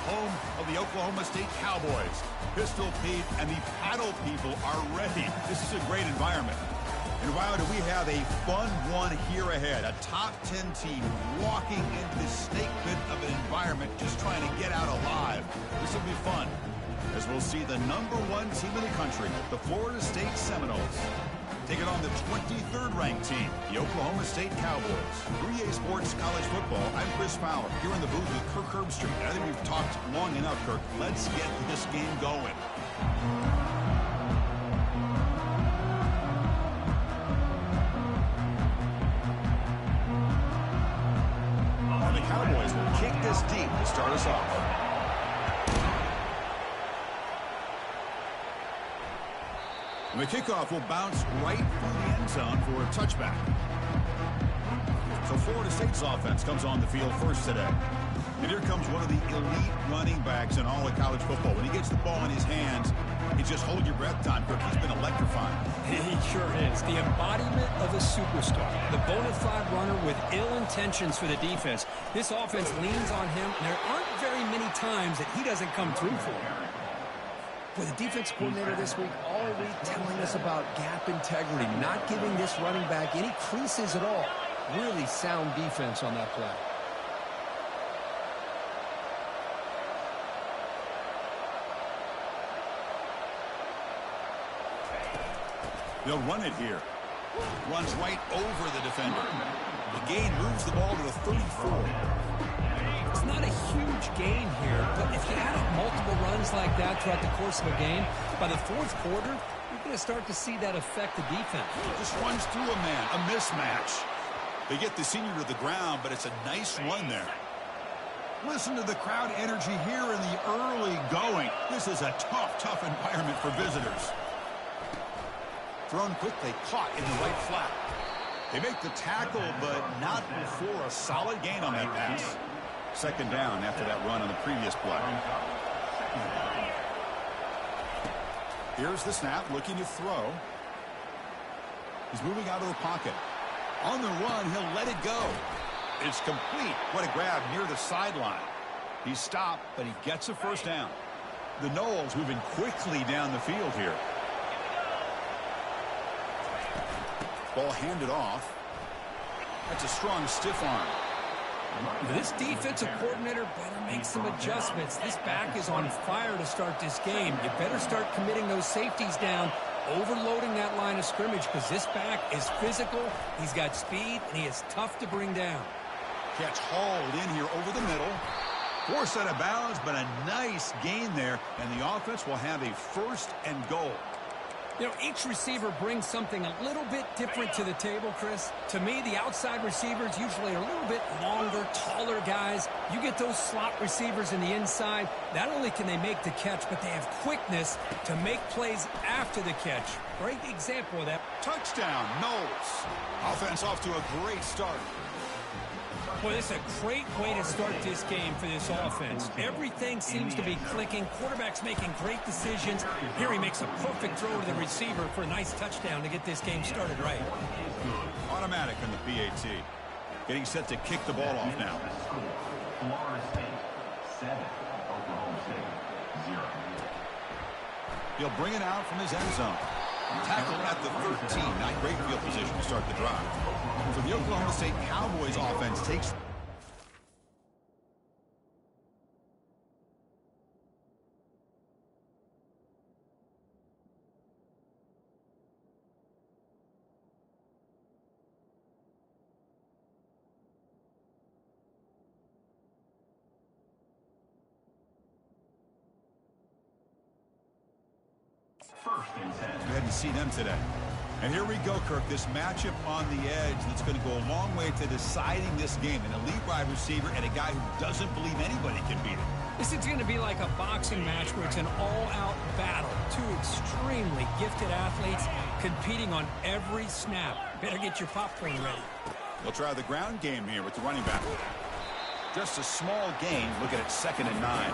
home of the Oklahoma State Cowboys. Pistol Pete and the Paddle people are ready. This is a great environment. And wow, do we have a fun one here ahead. A top 10 team walking into this snake pit of an environment just trying to get out alive. This will be fun, as we'll see the #1 team in the country, the Florida State Seminoles, taking on the 23rd ranked team, the Oklahoma State Cowboys. 3A Sports College Football, I'm Chris Fowler, here in the booth with Kirk Herbstreit. I think we've talked long enough, Kirk. Let's get this game going. And the Cowboys will kick this deep to start us off. And the kickoff will bounce right through the end zone for a touchback. So Florida State's offense comes on the field first today. And here comes one of the elite running backs in all of college football. When he gets the ball in his hands, it's just hold your breath time, Kirk. He's been electrifying. He sure is. The embodiment of a superstar. The bona fide runner with ill intentions for the defense. This offense leans on him, and there aren't very many times that he doesn't come through for him. With the defense coordinator this week all week telling us about gap integrity, not giving this running back any creases at all. Really sound defense on that play. They'll run it here. Runs right over the defender. The gain moves the ball to the 34. It's not a huge gain here, but if you add up multiple runs like that throughout the course of a game, by the fourth quarter, you're going to start to see that affect the defense. Just runs through a man, a mismatch. They get the senior to the ground, but it's a nice run there. Listen to the crowd energy here in the early going. This is a tough environment for visitors. Thrown quickly, caught in the right flat. They make the tackle, but not before a solid gain on that pass. Second down after that run on the previous play. Here's the snap, looking to throw. He's moving out of the pocket. On the run, he'll let it go. It's complete. What a grab near the sideline. He's stopped, but he gets a first down. The Noles moving quickly down the field here. Ball handed off. That's a strong stiff arm. This defensive coordinator better make some adjustments. This back is on fire to start this game. You better start committing those safeties down, overloading that line of scrimmage, because this back is physical, he's got speed, and he is tough to bring down. Catch hauled in here over the middle. Forced out of bounds, but a nice gain there, and the offense will have a first and goal. You know, each receiver brings something a little bit different to the table, Chris. To me, the outside receivers usually are a little bit longer, taller guys. You get those slot receivers in the inside, not only can they make the catch, but they have quickness to make plays after the catch. Great example of that. Touchdown, Noles. Offense off to a great start. Well, this is a great way to start this game for this offense. Everything seems to be clicking. Quarterback's making great decisions. Here he makes a perfect throw to the receiver for a nice touchdown to get this game started right. Automatic on the PAT. Getting set to kick the ball off now. Florida State 7, Oklahoma State 0. He'll bring it out from his end zone. Tackled at the 13. Not great field position to start the drive. So the Oklahoma State Cowboys offense takes... First and 10. We hadn't seen them today. And here we go, Kirk. This matchup on the edge that's going to go a long way to deciding this game. An elite wide receiver and a guy who doesn't believe anybody can beat him. This is going to be like a boxing match where it's an all-out battle. Two extremely gifted athletes competing on every snap. Better get your popcorn ready. They'll try the ground game here with the running back. Just a small gain. Looking at 2nd and 9.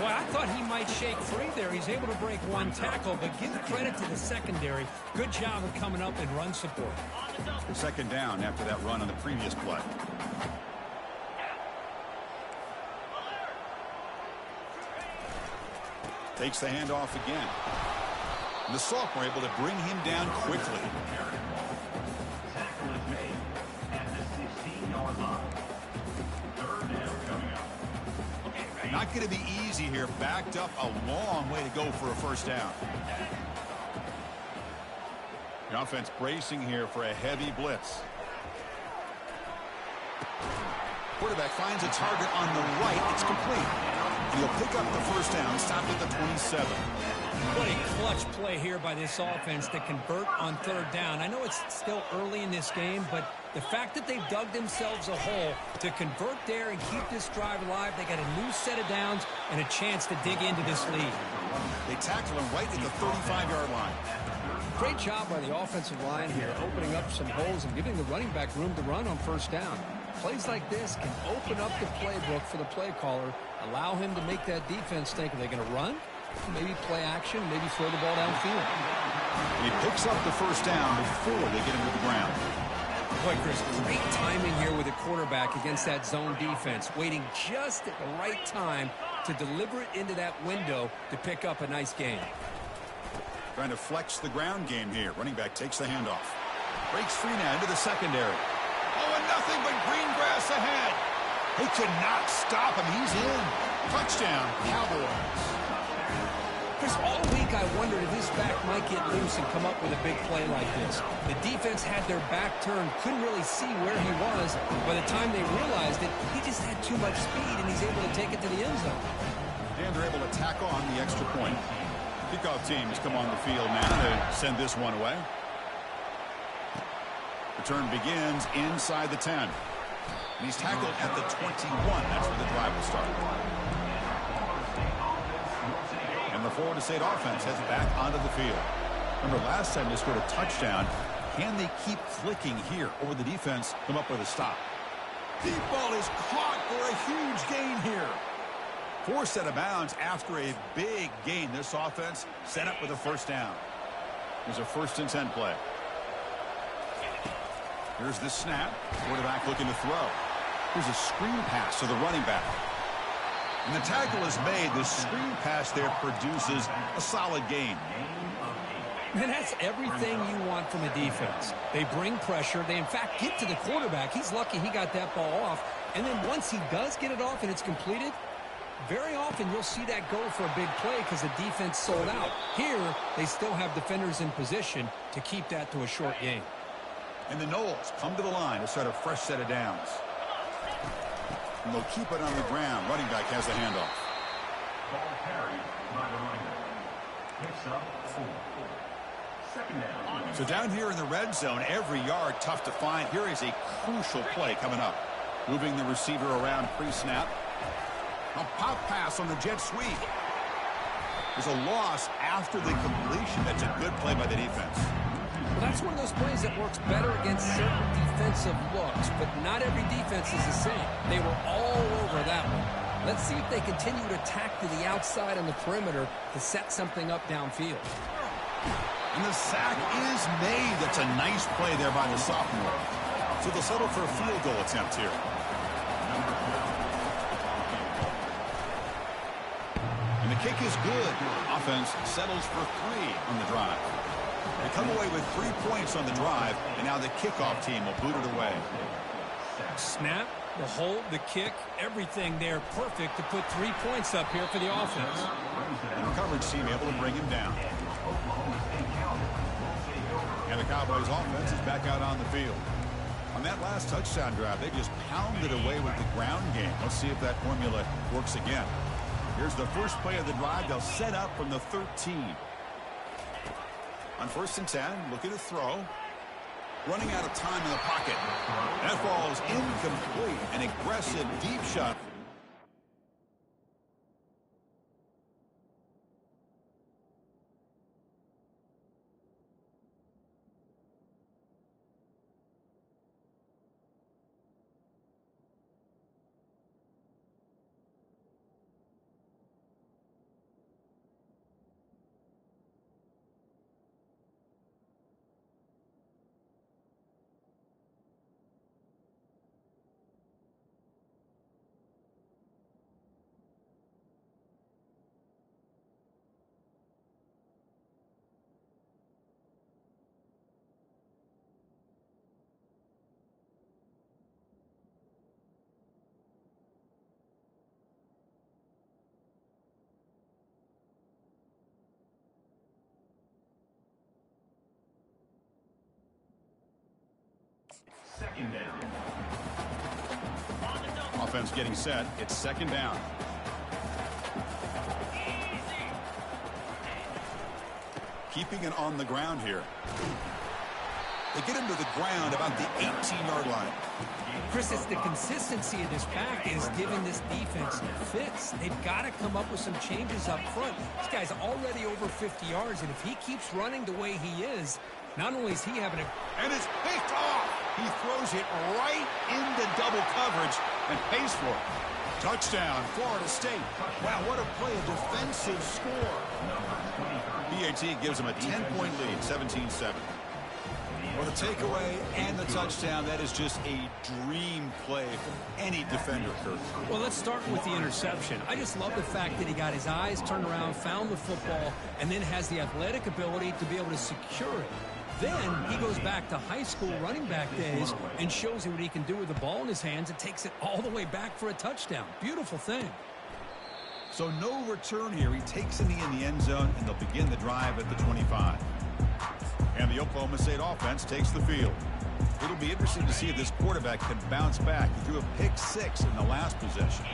Boy, I thought he might shake free there. He's able to break one tackle, but give the credit to the secondary. Good job of coming up and run support. 2nd down after that run on the previous play. Takes the handoff again. And the sophomore able to bring him down quickly. Tackle is made at the 16-yard line. Third down coming up. Not going to be easy here. Backed up a long way to go for a first down. The offense bracing here for a heavy blitz. Quarterback finds a target on the right. It's complete. And he'll pick up the first down. Stopped at the 27. What a clutch play here by this offense to convert on third down. I know it's still early in this game, but the fact that they've dug themselves a hole to convert there and keep this drive alive, they got a new set of downs and a chance to dig into this lead. They tackle him right at the 35-yard line. Great job by the offensive line here, opening up some holes and giving the running back room to run on first down. Plays like this can open up the playbook for the play caller, allow him to make that defense think, are they going to run? Maybe play action, maybe throw the ball downfield. He picks up the first down before they get him to the ground. Boy, Chris, great timing here with a quarterback against that zone defense, waiting just at the right time to deliver it into that window to pick up a nice gain. Trying to flex the ground game here. Running back takes the handoff. Breaks free now into the secondary. Oh, and nothing but green grass ahead. They could not stop him. He's in. Touchdown, Cowboys. Chris, all week I wondered if this back might get loose and come up with a big play like this. The defense had their back turned, couldn't really see where he was. By the time they realized it, he just had too much speed, and he's able to take it to the end zone. And they're able to tack on the extra point. Kickoff team has come on the field now to send this one away. Return begins inside the 10. And he's tackled at the 21. That's where the drive will start. And the Florida State offense heads back onto the field. Remember, last time they scored a touchdown. Can they keep clicking here, or will the defense come up with a stop? Deep ball is caught for a huge gain here. Forced out of bounds after a big gain. This offense set up with a first down. There's a 1st and 10 play. Here's the snap. Quarterback looking to throw. Here's a screen pass to the running back. And the tackle is made. The screen pass there produces a solid gain. And that's everything you want from a defense. They bring pressure. They, in fact, get to the quarterback. He's lucky he got that ball off. And then once he does get it off and it's completed, very often you'll see that go for a big play because the defense sold out. Here, they still have defenders in position to keep that to a short gain. And the Noles come to the line to start a fresh set of downs. And they'll keep it on the ground. Running back has the handoff. Ball carried by the running back. Picks up 4. Second down. So down here in the red zone, every yard tough to find. Here is a crucial play coming up. Moving the receiver around pre-snap. A pop pass on the jet sweep. There's a loss after the completion. That's a good play by the defense. Well, that's one of those plays that works better against certain defensive looks, but not every defense is the same. They were all over that one. Let's see if they continue to tack to the outside on the perimeter to set something up downfield. And the sack is made. That's a nice play there by the sophomore. So they'll settle for a field goal attempt here. And the kick is good. Offense settles for 3 on the drive. They come away with 3 points on the drive, and now the kickoff team will boot it away. Snap, the hold, the kick, everything there perfect to put 3 points up here for the offense. And the coverage team able to bring him down. And the Cowboys offense is back out on the field. On that last touchdown drive, they just pounded away with the ground game. Let's see if that formula works again. Here's the first play of the drive. They'll set up from the 13. On 1st and 10, looking to throw. Running out of time in the pocket. That ball is incomplete. An aggressive deep shot. Second down. Offense getting set. It's second down. Keeping it on the ground here. They get him to the ground about the 18-yard line. Chris, it's the consistency of this pack is giving this defense fits. They've got to come up with some changes up front. This guy's already over 50 yards, and if he keeps running the way he is, not only is he having a... And it's picked off. He throws it right into double coverage and pays for it. Touchdown, Florida State. Wow, what a play, a defensive score. PAT gives him a 10-point lead, 17-7. Well, the takeaway and the touchdown, that is just a dream play for any defender, Kurt. Well, let's start with the interception. I just love the fact that he got his eyes turned around, found the football, and then has the athletic ability to be able to secure it. Then he goes back to high school running back days and shows you what he can do with the ball in his hands and takes it all the way back for a touchdown. Beautiful thing. So no return here. He takes it in the end zone, and they'll begin the drive at the 25. And the Oklahoma State offense takes the field. It'll be interesting to see if this quarterback can bounce back. He threw a pick-6 in the last possession.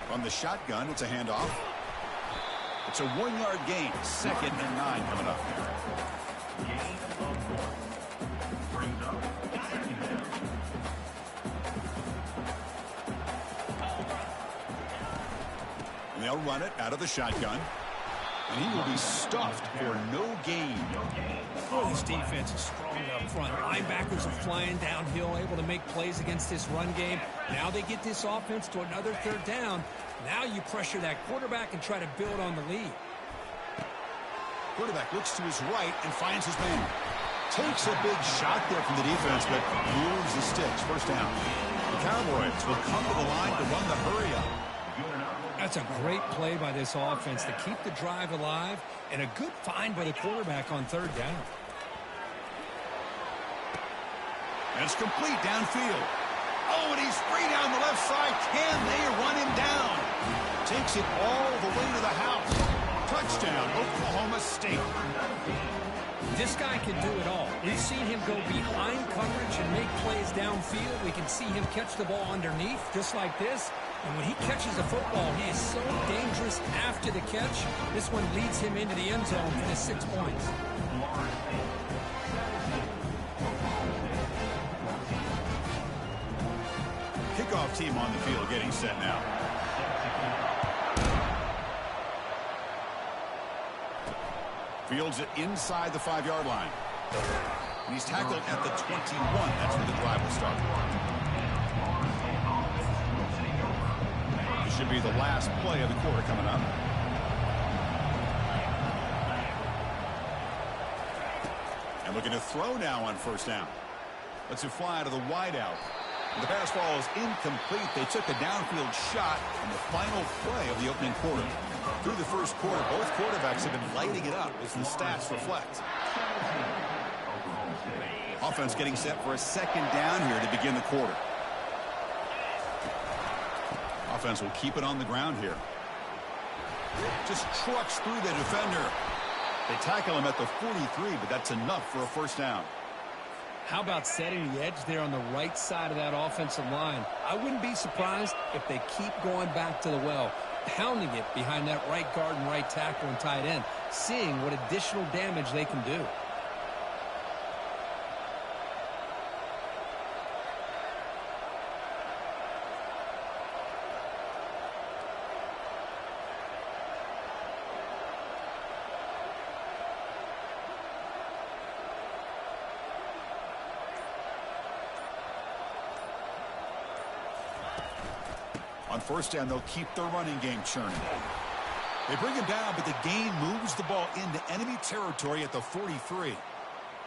From the shotgun, it's a handoff. It's a 1-yard gain. 2nd and 9 coming up. And they'll run it out of the shotgun. And he will be stuffed for no gain. Boy, this defense is strong up front. Linebackers are flying downhill, able to make plays against this run game. Now they get this offense to another 3rd down. Now you pressure that quarterback and try to build on the lead. Quarterback looks to his right and finds his man. Takes a big shot there from the defense, but moves the sticks. 1st down. The Cowboys will come to the line to run the hurry-up. That's a great play by this offense to keep the drive alive, and a good find by the quarterback on 3rd down. And it's complete downfield. Oh, and he's free down the left side. Can they run him down? Takes it all the way to the house. Touchdown, Oklahoma State. This guy can do it all. We've seen him go behind coverage and make plays downfield. We can see him catch the ball underneath, just like this. And when he catches the football, he is so dangerous after the catch. This one leads him into the end zone for the 6 points. Kickoff team on the field getting set now. Fields it inside the 5-yard line. And he's tackled at the 21. That's where the drive will start. This should be the last play of the quarter coming up. And looking to throw now on 1st down. Lets it fly to the wideout. The pass ball is incomplete. They took a downfield shot in the final play of the opening quarter. Through the 1st quarter, both quarterbacks have been lighting it up as the stats reflect. Offense getting set for a 2nd down here to begin the quarter. Offense will keep it on the ground here. Just trucks through the defender. They tackle him at the 43, but that's enough for a 1st down. How about setting the edge there on the right side of that offensive line? I wouldn't be surprised if they keep going back to the well, pounding it behind that right guard and right tackle and tight end, seeing what additional damage they can do. On 1st down, they'll keep their running game churning. They bring him down, but the gain moves the ball into enemy territory at the 43.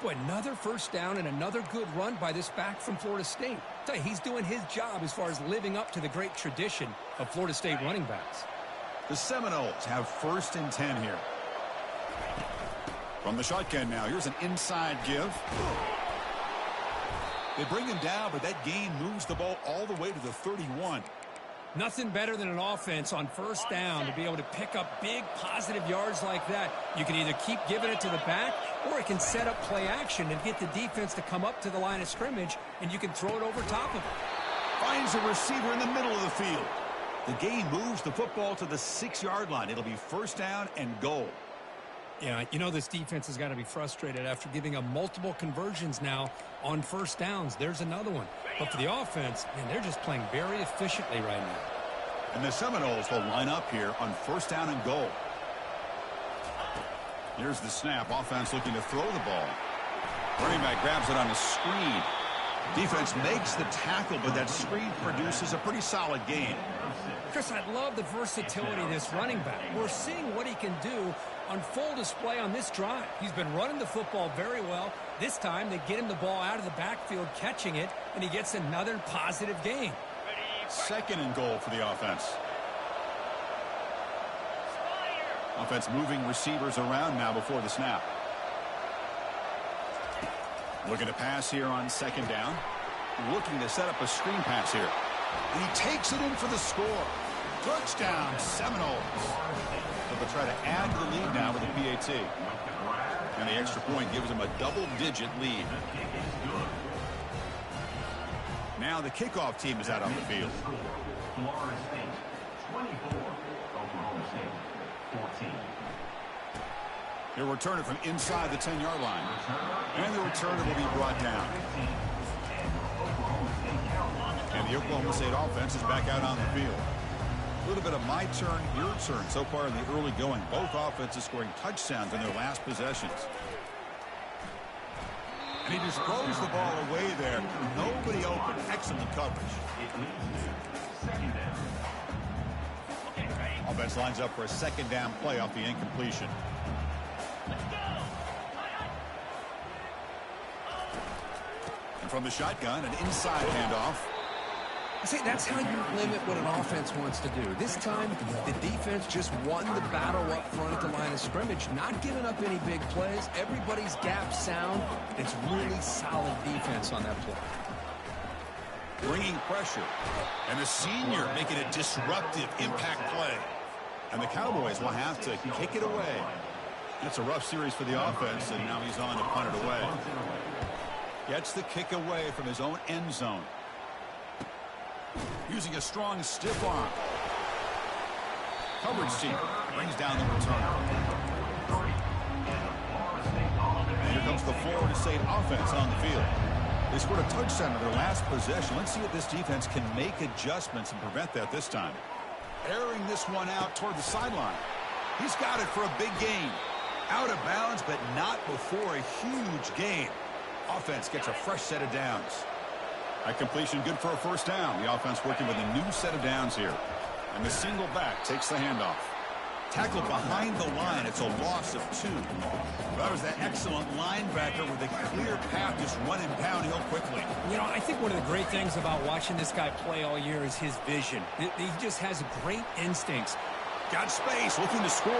Boy, another 1st down and another good run by this back from Florida State. I tell you, he's doing his job as far as living up to the great tradition of Florida State running backs. The Seminoles have 1st and 10 here. From the shotgun now, here's an inside give. They bring him down, but that gain moves the ball all the way to the 31. Nothing better than an offense on first down to be able to pick up big positive yards like that. You can either keep giving it to the back, or it can set up play action and get the defense to come up to the line of scrimmage, and you can throw it over top of it. Finds a receiver in the middle of the field. The game moves the football to the 6-yard line. It'll be first down and goal. Yeah, you know this defense has got to be frustrated after giving up multiple conversions now on first downs. There's another one. But for the offense, man, they're just playing very efficiently right now. And the Seminoles will line up here on first down and goal. Here's the snap. Offense looking to throw the ball. Running back grabs it on a screen. Defense makes the tackle, but that screen produces a pretty solid gain. Chris, I love the versatility of this running back. We're seeing what he can do on full display on this drive. He's been running the football very well. This time, they get him the ball out of the backfield, catching it, and he gets another positive gain. Second and goal for the offense. Offense moving receivers around now before the snap. Looking to pass here on second down. Looking to set up a screen pass here. And he takes it in for the score. Touchdown, Seminoles. They'll try to add to the lead now with a PAT. And the extra point gives them a double-digit lead. Now the kickoff team is out on the field. Florida State 24, Oklahoma State 14. He'll return it from inside the 10-yard line. And the returner will be brought down. And the Oklahoma State offense is back out on the field. A little bit of my turn, your turn so far in the early going. Both offenses scoring touchdowns in their last possessions. And he just throws the ball away there. Nobody open. Excellent coverage. Offense lines up for a second down play off the incompletion. And from the shotgun, an inside handoff. See, that's how you limit what an offense wants to do. This time, the defense just won the battle up front at the line of scrimmage, not giving up any big plays. Everybody's gap sound. It's really solid defense on that play. Bringing pressure. And the senior making a disruptive impact play. And the Cowboys will have to kick it away. It's a rough series for the offense, and now he's on to punt it away. Gets the kick away from his own end zone. Using a strong stiff arm. Coverage team brings down the return. And here comes the Florida State offense on the field. They scored a touchdown in their last possession. Let's see if this defense can make adjustments and prevent that this time. Airing this one out toward the sideline. He's got it for a big gain. Out of bounds, but not before a huge gain. Offense gets a fresh set of downs. That completion good for a first down. The offense working with a new set of downs here. And the single back takes the handoff. Tackled behind the line. It's a loss of 2. That was that excellent linebacker with a clear path just running downhill quickly. You know, I think one of the great things about watching this guy play all year is his vision. He just has great instincts. Got space, looking to score.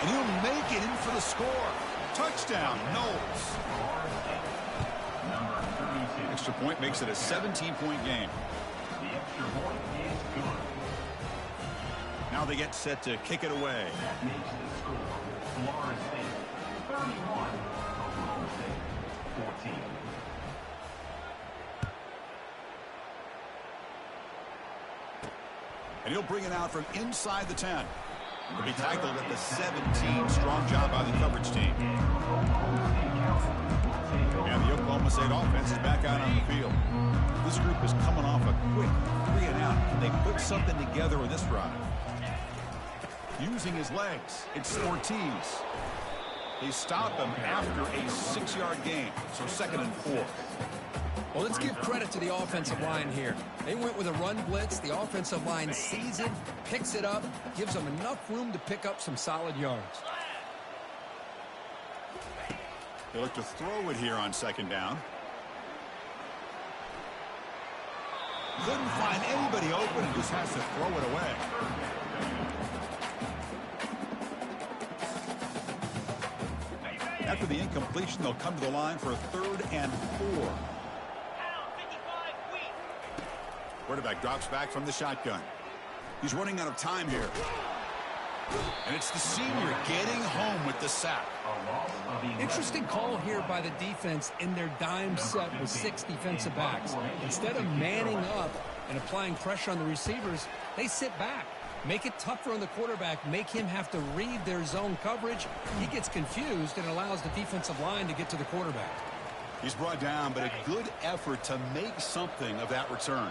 And he'll make it in for the score. Touchdown, Knowles. Extra point makes it a 17-point game. The extra point is good. Now they get set to kick it away. That makes the score Florida State 31, Oklahoma State 14. And he'll bring it out from inside the 10. He'll be tackled at the 17. Strong job by the coverage team. And the Oklahoma State offense is back out on the field. This group is coming off a quick 3 and out. Can they put something together with this drive? Using his legs, it's Ortiz. They stop him after a 6-yard gain, so 2nd and 4. Well, let's give credit to the offensive line here. They went with a run blitz. The offensive line sees it, picks it up, gives them enough room to pick up some solid yards. They look to throw it here on 2nd down. Couldn't find anybody open and just has to throw it away. After the incompletion, they'll come to the line for a 3rd and 4. Quarterback drops back from the shotgun. He's running out of time here. And it's the senior getting home with the sack. Interesting call here by the defense in their dime set with 6 defensive backs. Instead of manning up and applying pressure on the receivers, they sit back. Make it tougher on the quarterback. Make him have to read their zone coverage. He gets confused and allows the defensive line to get to the quarterback. He's brought down, but a good effort to make something of that return.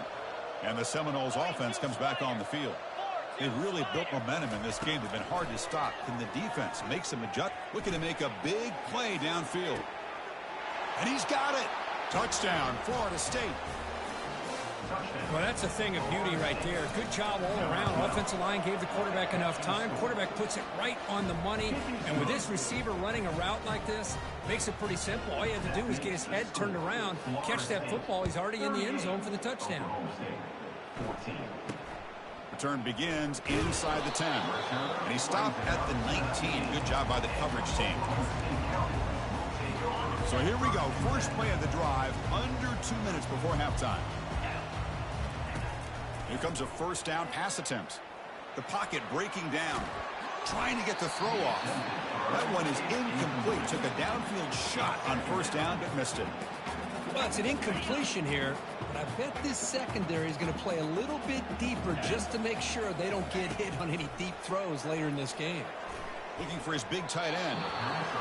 And the Seminoles offense comes back on the field. They've really built momentum in this game. They've been hard to stop. Can the defense make some adjustments? Looking to make a big play downfield. And he's got it. Touchdown, Florida State. Well, that's a thing of beauty right there. Good job all around. Offensive line gave the quarterback enough time. Quarterback puts it right on the money. And with this receiver running a route like this, makes it pretty simple. All you have to do is get his head turned around, catch that football. He's already in the end zone for the touchdown. Return begins inside the 10. And he stopped at the 19. Good job by the coverage team. So here we go. First play of the drive, under 2 minutes before halftime. Here comes a first down pass attempt. The pocket breaking down. Trying to get the throw off. That one is incomplete. Took a downfield shot on first down, but missed it. Well, it's an incompletion here, but I bet this secondary is going to play a little bit deeper just to make sure they don't get hit on any deep throws later in this game. Looking for his big tight end.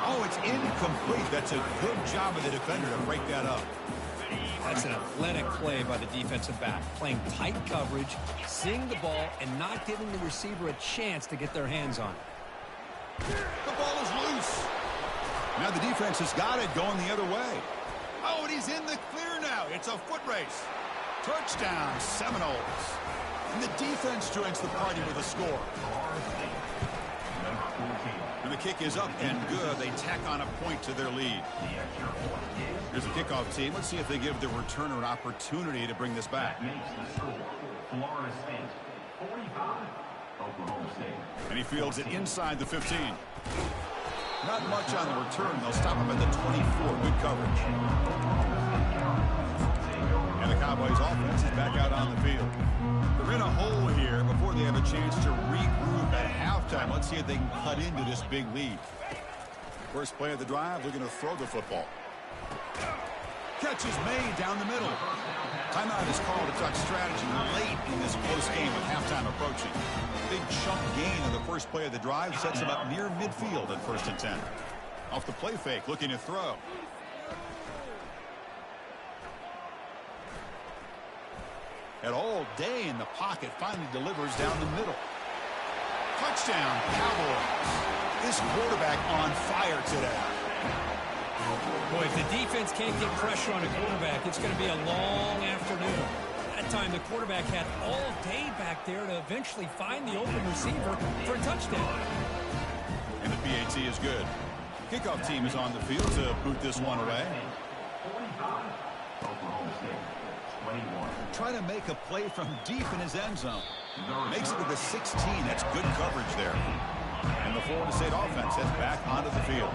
Oh, it's incomplete. That's a good job of the defender to break that up. That's an athletic play by the defensive back. Playing tight coverage, seeing the ball, and not giving the receiver a chance to get their hands on it. The ball is loose. Now the defense has got it going the other way. Oh, and he's in the clear now. It's a foot race. Touchdown, Seminoles. And the defense joins the party with a score. And the kick is up and good. They tack on a point to their lead. Here's the kickoff team. Let's see if they give the returner an opportunity to bring this back. Florida State 45, Oklahoma State. And he fields it inside the 15. Not much on the return. They'll stop him at the 24. Good coverage. And the Cowboys offense is back out on the field. They're in a hole here before they have a chance to regroup at halftime. Let's see if they can cut into this big lead. First play of the drive, looking to throw the football. Catch is made down the middle. Timeout is called to talk strategy late in this close game with halftime approaching. Big chunk gain on the first play of the drive sets him up near midfield at 1st and 10. Off the play fake, looking to throw. And all day in the pocket, finally delivers down the middle. Touchdown, Cowboys. This quarterback on fire today. Boy, if the defense can't get pressure on a quarterback, it's going to be a long afternoon. That time, the quarterback had all day back there to eventually find the open receiver for a touchdown. And the PAT is good. Kickoff team is on the field to boot this one away. Try to make a play from deep in his end zone. Makes it to the 16. That's good coverage there. And the Florida State offense heads back onto the field.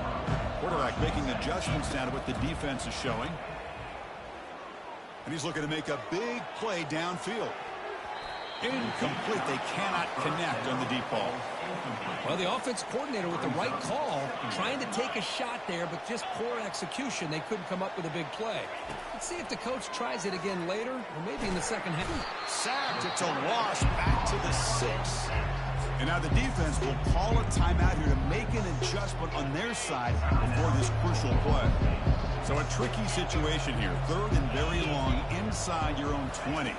Quarterback making adjustments down to what the defense is showing. And he's looking to make a big play downfield. Incomplete. They cannot connect on the deep ball. Well, the offense coordinator with the right call, trying to take a shot there, but just poor execution. They couldn't come up with a big play. Let's see if the coach tries it again later, or maybe in the second half. Sacked. It's a loss back to the 6. And now the defense will call a timeout here to make an adjustment on their side before this crucial play. So a tricky situation here. 3rd and very long inside your own 20.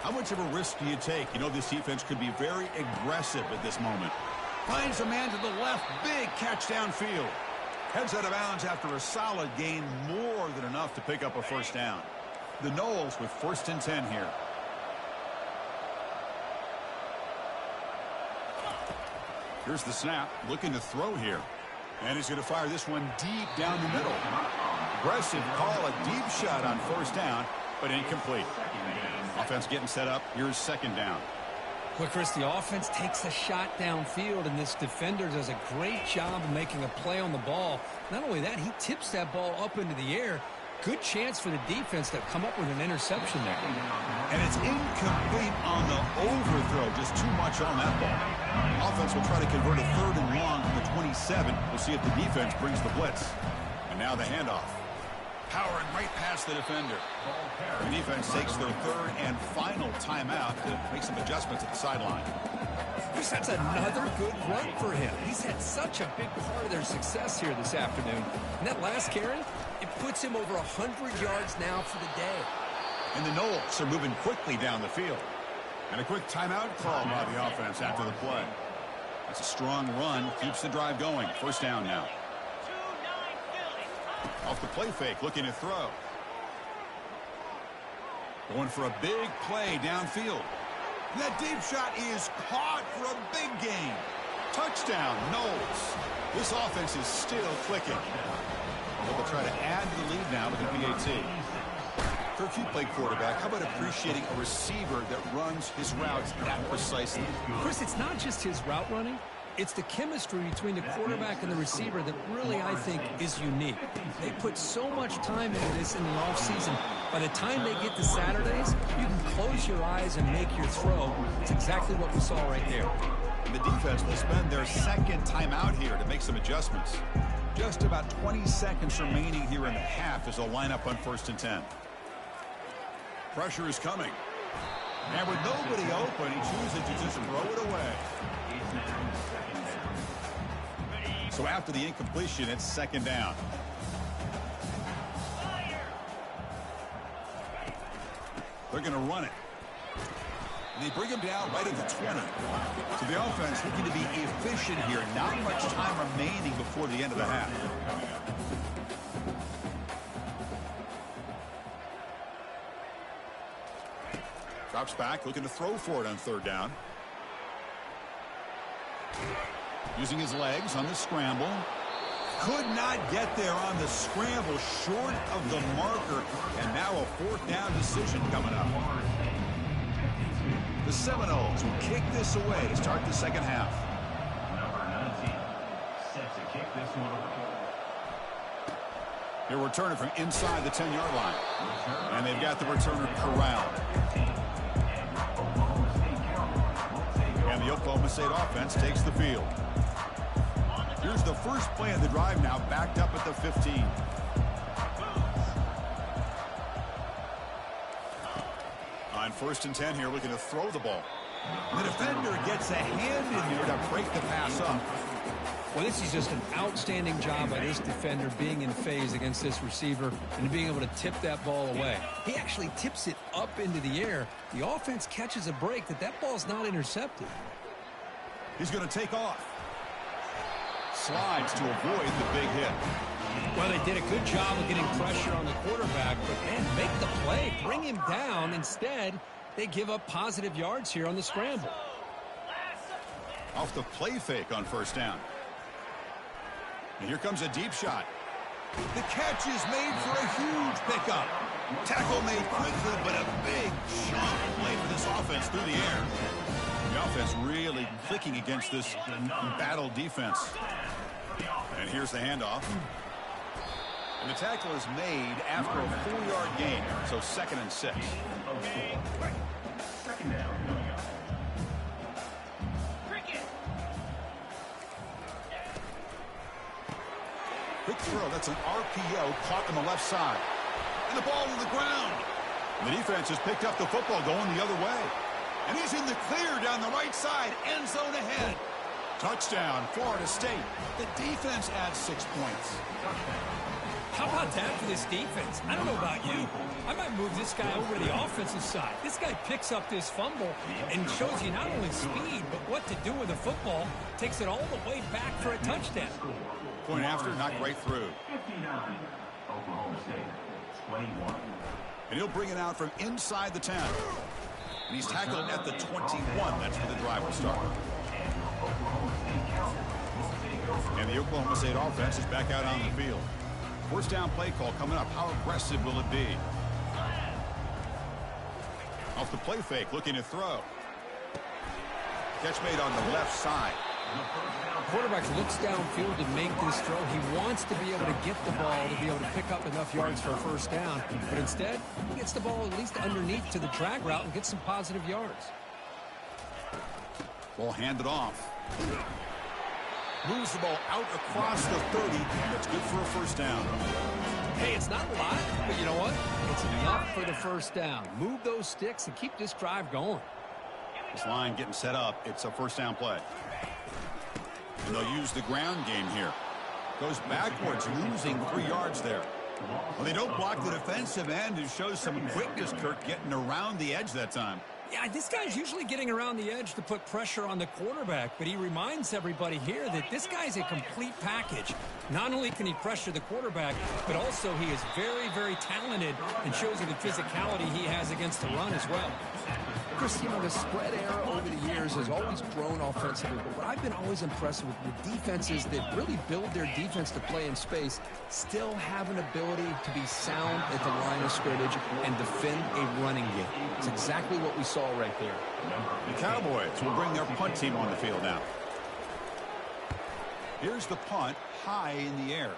How much of a risk do you take? You know this defense could be very aggressive at this moment. Finds a man to the left. Big catch downfield. Heads out of bounds after a solid gain. More than enough to pick up a first down. The Noles with 1st and 10 here. Here's the snap. Looking to throw here. And he's going to fire this one deep down the middle. Aggressive call. A deep shot on 1st down, but incomplete. Offense getting set up. Here's 2nd down. Well, Chris, the offense takes a shot downfield, and this defender does a great job of making a play on the ball. Not only that, he tips that ball up into the air, Good chance for the defense to come up with an interception there. And it's incomplete on the overthrow. Just too much on that ball. Offense will try to convert a 3rd and long from the 27. We'll see if the defense brings the blitz. And now the handoff. Powering right past the defender. The defense takes their 3rd and final timeout to make some adjustments at the sideline. That's another good run for him. He's had such a big part of their success here this afternoon. And that last carry, it puts him over 100 yards now for the day. And the Knowles are moving quickly down the field. And a quick timeout call by the offense after the play. That's a strong run. Keeps the drive going. 1st down now. Off the play fake, looking to throw. Going for a big play downfield. And that deep shot is caught for a big gain. Touchdown, Knowles. This offense is still clicking. They'll try to add to the lead now with the PAT. Kirk, you play quarterback. How about appreciating a receiver that runs his routes that precisely? Chris, it's not just his route running. It's the chemistry between the quarterback and the receiver that really, I think, is unique. They put so much time into this in the offseason. By the time they get to Saturdays, you can close your eyes and make your throw. It's exactly what we saw right there. And the defense will spend their 2nd timeout here to make some adjustments. Just about 20 seconds remaining here in the half as they'll line up on 1st and 10. Pressure is coming. And with nobody open, he chooses to just throw it away. So after the incompletion, it's 2nd down. They're going to run it. And they bring him down right at the 20. So the offense looking to be efficient here. Not much time remaining before the end of the half. Drops back, looking to throw for it on 3rd down. Using his legs on the scramble. Could not get there on the scramble, short of the marker. And now a 4th down decision coming up. The Seminoles will kick this away to start the 2nd half. Number 19 set to kick this one away. They're returning from inside the 10-yard line. And they've got the returner corralled. And the Oklahoma State offense takes the field. Here's the first play of the drive now, backed up at the 15. On 1st and 10 here, looking to throw the ball. The defender gets a hand in there to break the pass up. Well, this is just an outstanding job by this defender being in phase against this receiver and being able to tip that ball away. He actually tips it up into the air. The offense catches a break that ball's not intercepted. He's going to take off. Slides to avoid the big hit. Well, they did a good job of getting pressure on the quarterback, but man, make the play, bring him down. Instead, they give up positive yards here on the scramble. Off the play fake on 1st down. And here comes a deep shot. The catch is made for a huge pickup. Tackle made quickly, but a big chunk play for this offense through the air. The offense really clicking against this battle defense. And here's the handoff. And the tackle is made after a 4-yard gain, so 2nd and 6. 2nd down coming up. Quick throw, that's an RPO caught on the left side. And the ball on the ground. And the defense has picked up the football going the other way. And he's in the clear down the right side, end zone ahead. Touchdown, Florida State. The defense adds 6 points. How about that for this defense? I don't know about you. I might move this guy over to the offensive side. This guy picks up this fumble and shows you not only speed, but what to do with the football. Takes it all the way back for a touchdown. Point after, knocked right through. 59. Oklahoma State 21. And he'll bring it out from inside the 10. And he's tackled at the 21. That's where the drive will start. And the Oklahoma State offense is back out on the field. 1st down play call coming up. How aggressive will it be? Off the play fake, looking to throw. Catch made on the left side. Quarterback looks downfield to make this throw. He wants to be able to get the ball to be able to pick up enough yards for a first down. But instead, he gets the ball at least underneath to the drag route and gets some positive yards. Ball handed off. Moves the ball out across the 30. That's good for a first down. Hey, it's not a lot, but you know what? It's enough for the first down. Move those sticks and keep this drive going. This line getting set up. It's a first down play. And they'll use the ground game here. Goes backwards, losing 3 yards there. Well, they don't block the defensive end, who shows some quickness, Kirk, getting around the edge that time. Yeah, this guy's usually getting around the edge to put pressure on the quarterback, but he reminds everybody here that this guy's a complete package. Not only can he pressure the quarterback, but also he is very, very talented and shows you the physicality he has against the run as well. Chris, you know, the spread era over the years has always grown offensively, but what I've been always impressed with the defenses that really build their defense to play in space still have an ability to be sound at the line of scrimmage and defend a running game. It's exactly what we saw right there. The Cowboys will bring their punt team on the field now. Here's the punt, high in the air.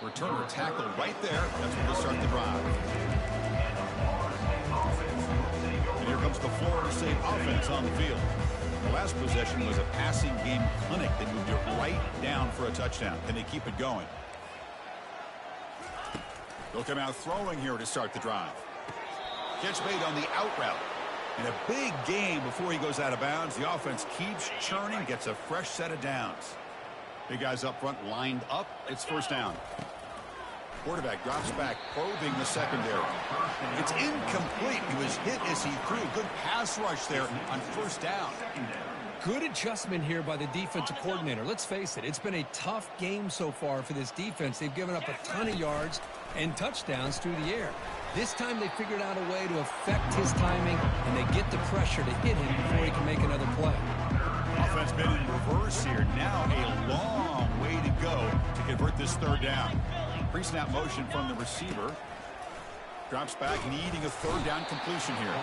Returner tackle right there. That's where they start the drive. And here comes the Florida State offense on the field. The last possession was a passing game clinic. They moved it right down for a touchdown. Can they keep it going? They'll come out throwing here to start the drive. Catch made on the out route. And a big game before he goes out of bounds. The offense keeps churning, gets a fresh set of downs. Big guys up front lined up. It's first down. Quarterback drops back, probing the secondary. It's incomplete. He was hit as he threw. Good pass rush there on first down. Good adjustment here by the defensive coordinator. Let's face it, it's been a tough game so far for this defense. They've given up a ton of yards and touchdowns through the air. This time they figured out a way to affect his timing, and they get the pressure to hit him before he can make another play. Offense been in reverse here. Now a long way to go to convert this third down. Pre-snap motion from the receiver. Drops back, needing a third down completion here.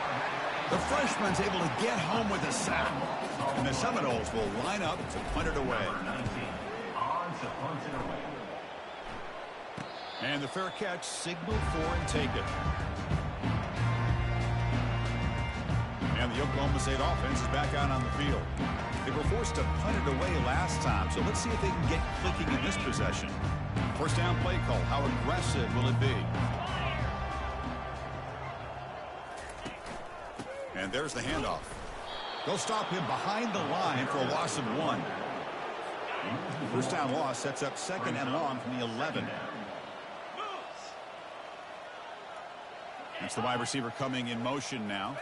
The freshman's able to get home with a sack. And the Seminoles will line up to punt it away. And the fair catch signaled for and taken. And the Oklahoma State offense is back out on the field. They were forced to punt it away last time, so let's see if they can get clicking in this possession. First down play call. How aggressive will it be? And there's the handoff. They'll stop him behind the line for a loss of 1. First down loss sets up second and long from the 11. That's the wide receiver coming in motion now.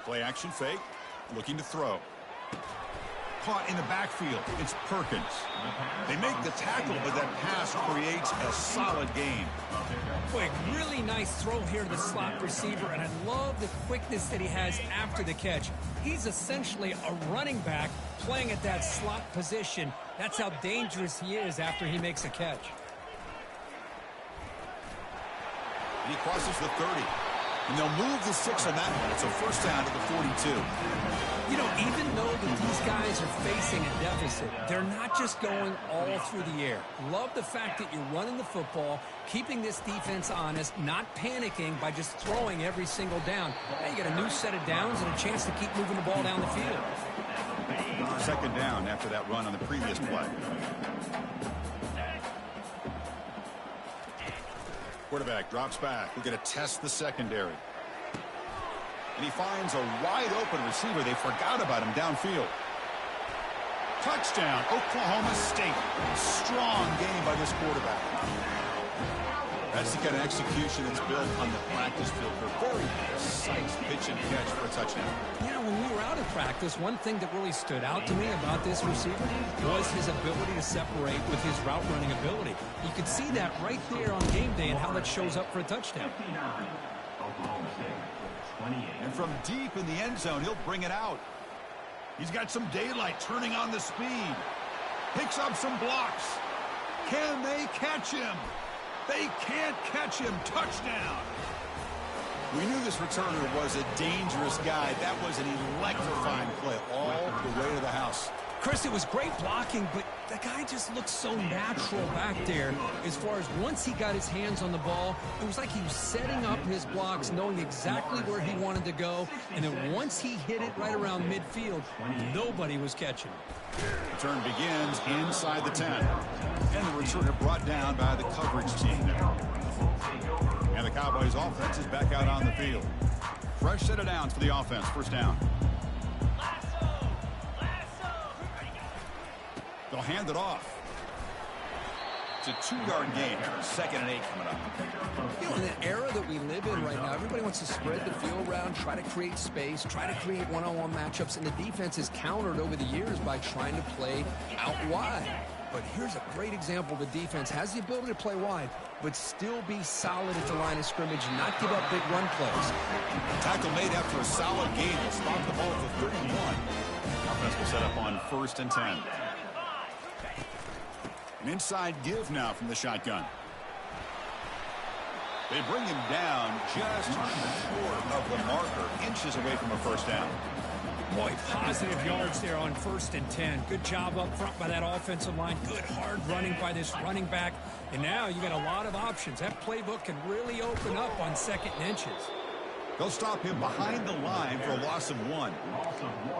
Play action fake. Looking to throw. Caught in the backfield. It's Perkins. They make the tackle, but that pass creates a solid gain. Quick, really nice throw here to the slot receiver, and I love the quickness that he has after the catch. He's essentially a running back playing at that slot position. That's how dangerous he is after he makes a catch. And he crosses the 30. And they'll move the 6 on that one. It's a first down to the 42. You know, even though that these guys are facing a deficit, they're not just going all through the air. Love the fact that you're running the football, keeping this defense honest, not panicking by just throwing every single down. Now you get a new set of downs and a chance to keep moving the ball down the field. Second down after that run on the previous play. Quarterback drops back. We're going to test the secondary. And he finds a wide-open receiver. They forgot about him downfield. Touchdown, Oklahoma State. Strong game by this quarterback. That's the kind of execution that's built on the practice field. For very precise pitch and catch for a touchdown. Yeah, when we were out of practice, one thing that really stood out to me about this receiver was his ability to separate with his route running ability. You could see that right there on game day and how that shows up for a touchdown. And from deep in the end zone, he'll bring it out. He's got some daylight turning on the speed. Picks up some blocks. Can they catch him? They can't catch him. Touchdown. We knew this returner was a dangerous guy. That was an electrifying play all the way to the house. Chris, it was great blocking, but the guy just looked so natural back there. As far as once he got his hands on the ball, it was like he was setting up his blocks, knowing exactly where he wanted to go. And then once he hit it right around midfield, nobody was catching it. Return begins inside the 10. And the returner brought down by the coverage team there. And the Cowboys offense is back out on the field. Fresh set of downs for the offense. First down. They'll hand it off. It's a 2-yard gain. 2nd and 8 coming up. You know, in the era that we live in right now, everybody wants to spread the field around, try to create space, try to create one-on-one matchups, and the defense is countered over the years by trying to play out wide. But here's a great example. The defense has the ability to play wide, but still be solid at the line of scrimmage and not give up big run plays. Tackle made after a solid gain. Will stop the ball for 31. Offense will set up on 1st and 10. An inside give now from the shotgun. They bring him down just short of the marker, inches away from a first down. Boy, positive yards there on 1st and 10. Good job up front by that offensive line. Good hard running by this running back. And now you got a lot of options. That playbook can really open up on 2nd and inches. They'll stop him behind the line for a loss of 1.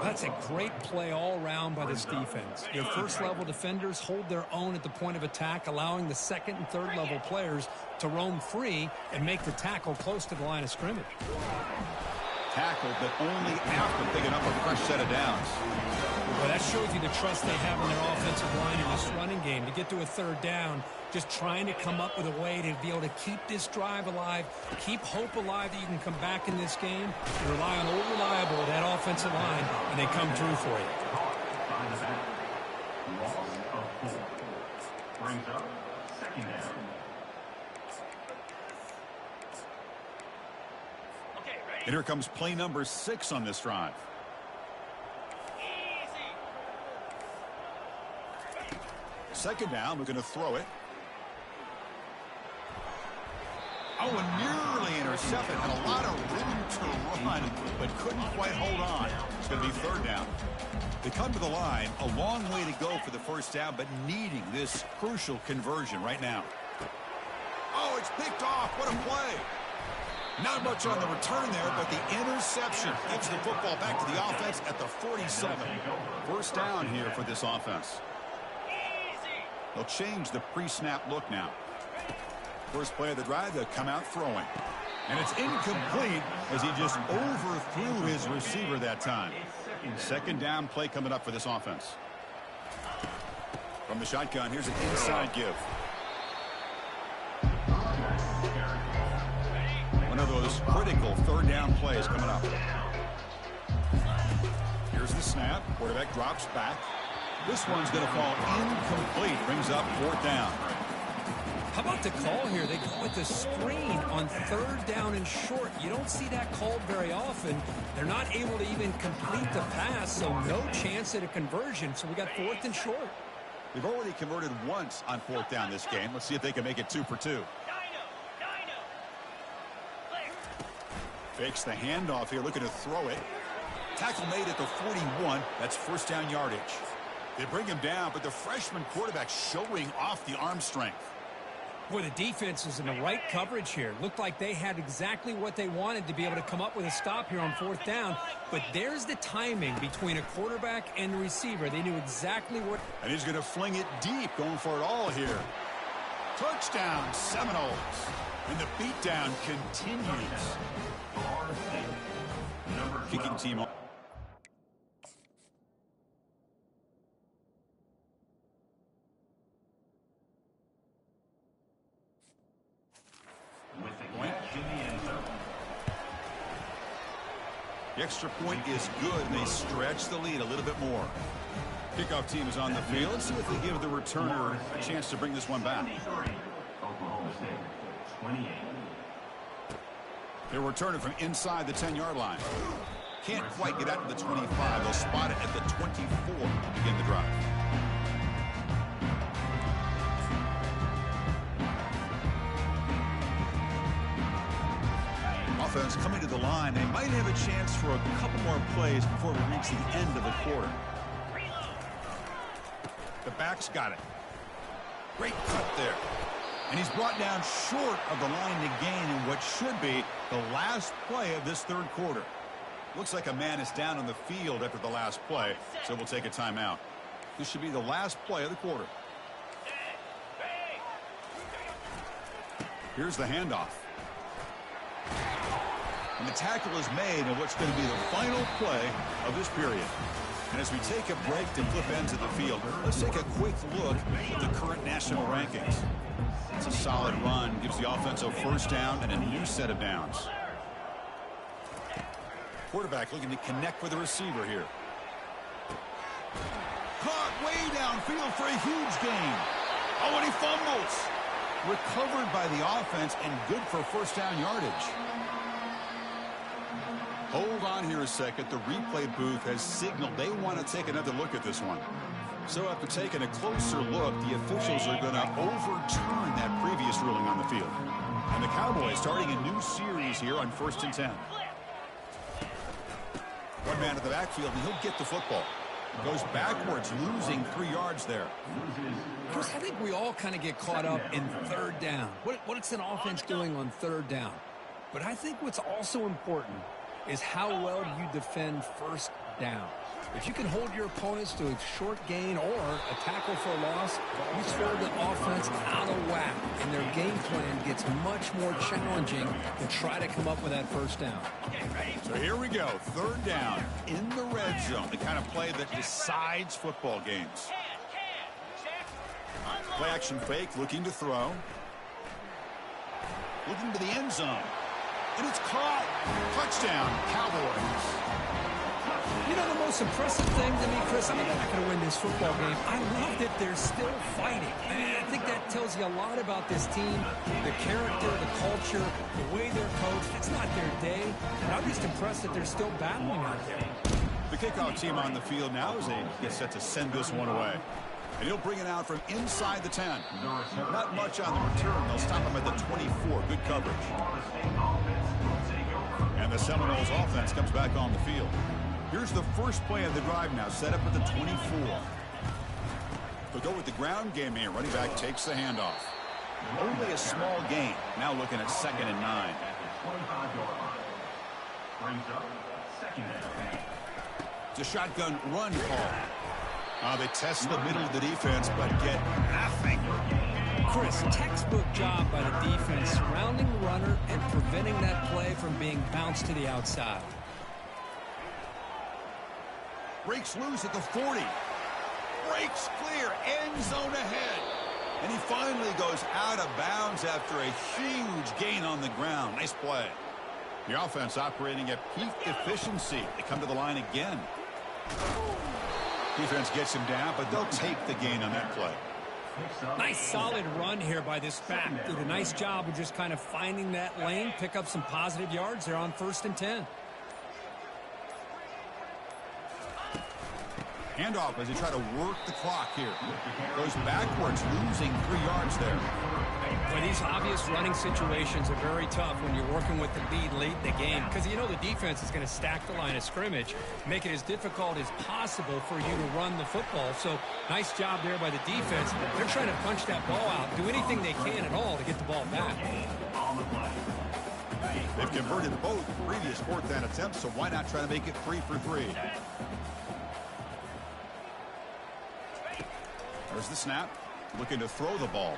That's a great play all around by this defense. Your first-level defenders hold their own at the point of attack, allowing the 2nd and 3rd-level players to roam free and make the tackle close to the line of scrimmage. Tackled, but only after picking up a fresh set of downs. Well, that shows you the trust they have in their offensive line in this running game. To get to a 3rd down, just trying to come up with a way to be able to keep this drive alive, keep hope alive that you can come back in this game, and rely on old reliable, that offensive line, and they come through for you. Loss of 4. Brings up 2nd down. And here comes play number 6 on this drive. Second down, we're going to throw it. Oh, and nearly intercepted. Had a lot of room to run, but couldn't quite hold on. It's going to be 3rd down. They come to the line, a long way to go for the first down, but needing this crucial conversion right now. Oh, it's picked off. What a play. Not much on the return there, but the interception gets the football back to the offense at the 47. First down here for this offense. They'll change the pre-snap look now. First play of the drive, they'll come out throwing. And it's incomplete as he just overthrew his receiver that time. 2nd down play coming up for this offense. From the shotgun, here's an inside give. One of those critical 3rd down plays coming up. Here's the snap. Quarterback drops back. This one's going to fall incomplete. Brings up 4th down. How about the call here? They go with the screen on 3rd down and short. You don't see that called very often. They're not able to even complete the pass, so no chance at a conversion. So we got 4th and short. They've already converted once on 4th down this game. Let's see if they can make it 2 for 2. Fakes the handoff here, looking to throw it. Tackle made at the 41. That's first down yardage. They bring him down, but the freshman quarterback showing off the arm strength. Boy, the defense is in the right coverage here. Looked like they had exactly what they wanted to be able to come up with a stop here on 4th down. But there's the timing between a quarterback and the receiver. They knew exactly what. And he's going to fling it deep, going for it all here. Touchdown, Seminoles. And the beatdown continues. Kicking team on. The extra point is good, and they stretch the lead a little bit more. Kickoff team is on the field. Let's see if they give the returner a chance to bring this one back. Oklahoma State, 28. They're returning from inside the 10-yard line. Can't quite get out to the 25. They'll spot it at the 24 to begin the drive. offense coming to the line. They might have a chance for a couple more plays before we reach the end of the quarter. The back's got it. Great cut there. And he's brought down short of the line to gain in what should be the last play of this third quarter. Looks like a man is down on the field after the last play, so we'll take a timeout. This should be the last play of the quarter. Here's the handoff. And the tackle is made on what's going to be the final play of this period. And as we take a break to flip ends of the field, let's take a quick look at the current national rankings. It's a solid run, gives the offense a first down and a new set of downs. Quarterback looking to connect with the receiver here. Caught way downfield for a huge gain. Oh, and he fumbles. Recovered by the offense and good for first down yardage. Hold on here a second. The replay booth has signaled they want to take another look at this one. So after taking a closer look, the officials are going to overturn that previous ruling on the field. And the Cowboys starting a new series here on 1st and 10. One man at the backfield, and he'll get the football. Goes backwards, losing 3 yards there. Chris, I think we all kind of get caught up in third down. What's an offense doing on third down? But I think what's also important is how well you defend first down. If you can hold your opponents to a short gain or a tackle for a loss, you throw the offense out of whack, and their game plan gets much more challenging to try to come up with that first down. So here we go, third down in the red zone, the kind of play that decides football games. Play action fake, looking to throw. Looking to the end zone. And it's caught. Touchdown, Cowboys. You know, the most impressive thing to me, Chris, I mean, they're not going to win this football game. I love that they're still fighting. I think that tells you a lot about this team, the character, the culture, the way they're coached. It's not their day, and I'm just impressed that they're still battling out there. The kickoff team on the field now as they get set to send this one away. And he'll bring it out from inside the 10. Not much on the return. They'll stop him at the 24. Good coverage. And the Seminoles offense comes back on the field. Here's the first play of the drive now, set up at the 24. They'll go with the ground game here. Running back takes the handoff. Only a small gain. Now looking at 2nd and 9. It's a shotgun run call. They test the middle of the defense, but get nothing. Chris, textbook job by the defense, surrounding the runner and preventing that play from being bounced to the outside. Breaks loose at the 40. Breaks clear. End zone ahead. And he finally goes out of bounds after a huge gain on the ground. Nice play. The offense operating at peak efficiency. They come to the line again. Defense gets him down, but they'll take the gain on that play. Nice solid run here by this back. Did a nice job of just kind of finding that lane, pick up some positive yards there on 1st and 10. Handoff as they try to work the clock here. Goes backwards, losing 3 yards there. Well, these obvious running situations are very tough when you're working with the lead late in the game because you know the defense is going to stack the line of scrimmage, make it as difficult as possible for you to run the football. So nice job there by the defense. They're trying to punch that ball out, do anything they can at all to get the ball back. They've converted both previous 4th down attempts, so why not try to make it 3 for 3? There's the snap, looking to throw the ball.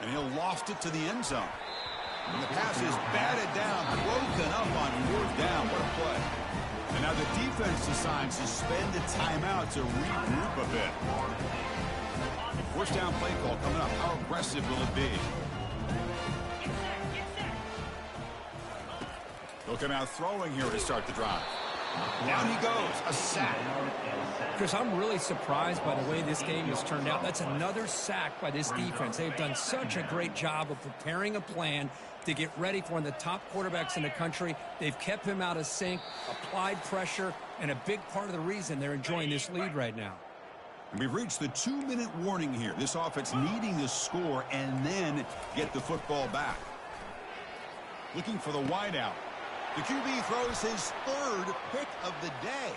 And he'll lost it to the end zone. And the pass is batted down, broken up on 4th down. What a play. And now the defense decides to spend a timeout to regroup a bit. First down play call coming up. How aggressive will it be? They'll come out throwing here to start the drive. Down he goes, a sack. Chris, I'm really surprised by the way this game has turned out. That's another sack by this defense. They've done such a great job of preparing a plan to get ready for one of the top quarterbacks in the country. They've kept him out of sync, applied pressure, and a big part of the reason they're enjoying this lead right now. And we've reached the 2-minute warning here. This offense needing to score and then get the football back. Looking for the wideout. The QB throws his third pick of the day.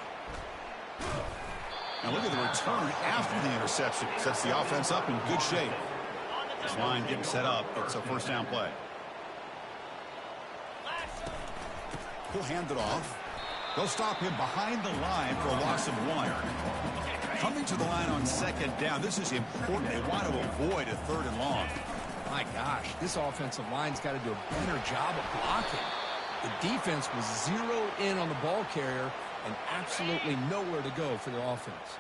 Now look at the return after the interception. Sets the offense up in good shape. This line getting set up. It's a first down play. He'll hand it off. They'll stop him behind the line for a loss of 1. Coming to the line on second down. This is important. They want to avoid a 3rd and long. My gosh, this offensive line's got to do a better job of blocking. The defense was 0 in on the ball carrier and absolutely nowhere to go for the offense.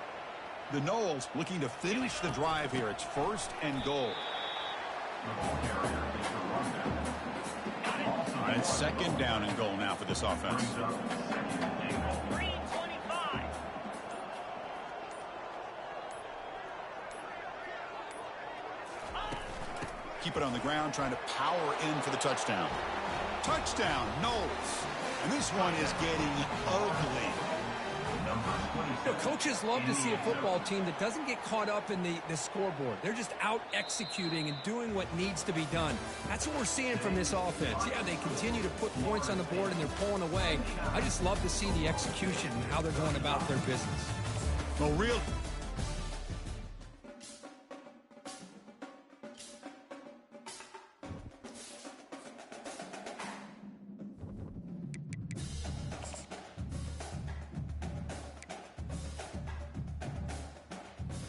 The Noles looking to finish the drive here. It's 1st and goal. It's 2nd down and goal now for this offense. Keep it on the ground, trying to power in for the touchdown. Touchdown, Noles. And this one is getting ugly. You know, coaches love to see a football team that doesn't get caught up in the scoreboard. They're just out executing and doing what needs to be done. That's what we're seeing from this offense. Yeah, they continue to put points on the board and they're pulling away. I just love to see the execution and how they're going about their business. Well, real